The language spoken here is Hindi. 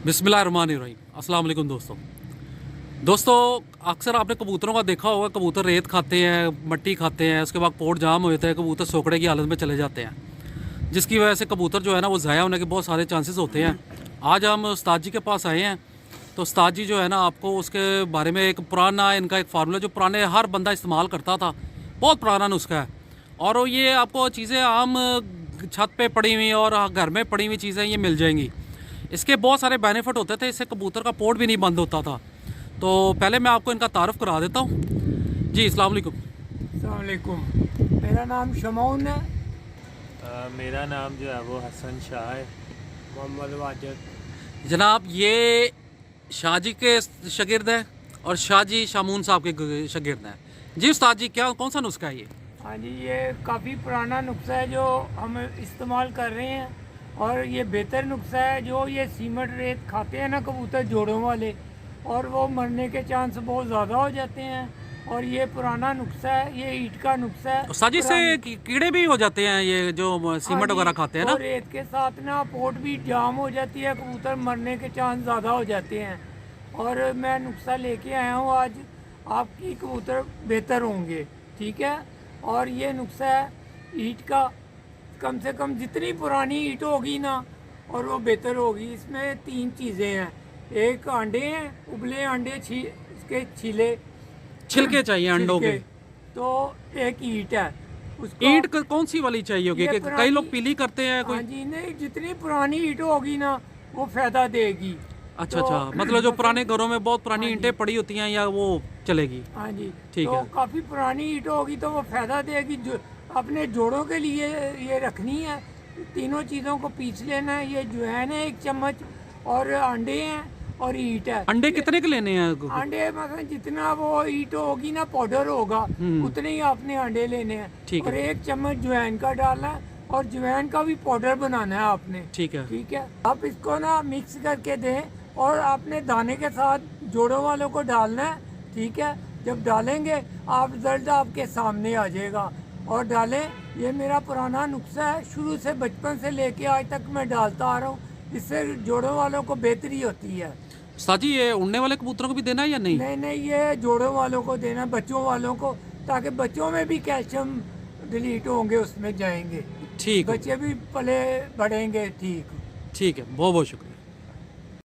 बिस्मिल्लाहिर्रहमानिर्रहीम। अस्सलाम वालेकुम दोस्तों, अक्सर आपने कबूतरों का देखा होगा। कबूतर रेत खाते हैं, मट्टी खाते हैं, उसके बाद पोर्ट जाम हो जाता है, कबूतर सोकड़े की हालत में चले जाते हैं, जिसकी वजह से कबूतर जो है ना वो ज़ाया होने के बहुत सारे चांसेस होते हैं। आज हम उस्ताद जी के पास आए हैं, तो उस्ताद जी जो है ना आपको उसके बारे में एक पुराना इनका एक फार्मूला जो पुराने हर बंदा इस्तेमाल करता था, बहुत पुराना नुस्खा है। और ये आपको चीज़ें आम छत पे पड़ी हुई और घर में पड़ी हुई चीज़ें ये मिल जाएंगी। इसके बहुत सारे बेनिफिट होते थे, इससे कबूतर का पोर्ट भी नहीं बंद होता था। तो पहले मैं आपको इनका तारुफ करा देता हूँ। जी अस्सलाम वालेकुम। अस्सलाम वालेकुम। मेरा नाम शमौन है। मेरा नाम जो है वो हसन शाह है। मोहम्मद वाजिद। जनाब ये शाह जी के शागिर्द हैं और शाह जी शामून साहब के शागिर्द हैं। जी उस्ताद जी, क्या कौन सा नुस्खा है ये? हाँ जी, ये काफ़ी पुराना नुस्खा है जो हम इस्तेमाल कर रहे हैं, और ये बेहतर नुस्खा है। जो ये सीमेंट रेत खाते हैं ना कबूतर जोड़ों वाले, और वो मरने के चांस बहुत ज़्यादा हो जाते हैं। और ये पुराना नुस्खा है, ये ईंट का नुस्खा है। उस्ताद जी से कीड़े भी हो जाते हैं ये जो सीमेंट वगैरह खाते हैं ना? और रेत के साथ ना पोर्ट भी जाम हो जाती है, कबूतर मरने के चांस ज़्यादा हो जाते हैं। और मैं नुस्खा लेके आया हूँ आज, आपकी कबूतर बेहतर होंगे। ठीक है। और ये नुस्खा है ईंट का, कम से कम जितनी पुरानी ईंट होगी ना और वो बेहतर होगी। इसमें 3 चीज़ें हैं। एक अंडे हैं, उबले अंडे, इसके छिलके चाहिए अंडों के। तो एक ईंट है, उसको ईंट कौन सी वाली चाहिए होगी? कि कई लोग पीली करते हैं कोई। हाँ जी, नहीं, जितनी पुरानी ईंट होगी ना वो फायदा देगी। अच्छा अच्छा, मतलब जो पुराने घरों में बहुत पुरानी ईंटें पड़ी होती हैं या वो चलेगी? हाँ जी, ठीक है। तो काफ़ी पुरानी ईंट होगी तो वो फायदा देगी। जो अपने जोड़ों के लिए ये रखनी है। तीनों चीज़ों को पीस लेना है। ये अजवाइन है 1 चम्मच, और अंडे हैं और ईंट है। अंडे कितने के लेने हैं? अंडे मतलब जितना वो ईंट होगी ना पाउडर होगा उतने ही आपने अंडे लेने हैं। ठीक है। और 1 चम्मच अजवाइन का डालना है, और अजवाइन का भी पाउडर बनाना है आपने। ठीक है। ठीक है। आप इसको ना मिक्स करके दें, और आपने दाने के साथ जोड़ों वालों को डालना है। ठीक है। जब डालेंगे आप रिजल्ट आपके सामने आ जाएगा। और डालें, ये मेरा पुराना नुस्खा है, शुरू से बचपन से लेके आज तक मैं डालता आ रहा हूँ। इससे जोड़ों वालों को बेहतरी होती है। उस्ताद जी ये उड़ने वाले कबूतरों को भी देना है या नहीं? नहीं नहीं, ये जोड़ों वालों को देना, बच्चों वालों को, ताकि बच्चों में भी कैल्शियम डिलीट होंगे, उसमें जाएंगे, ठीक है, बच्चे भी पले बढ़ेंगे। ठीक ठीक है, बहुत बहुत शुक्रिया।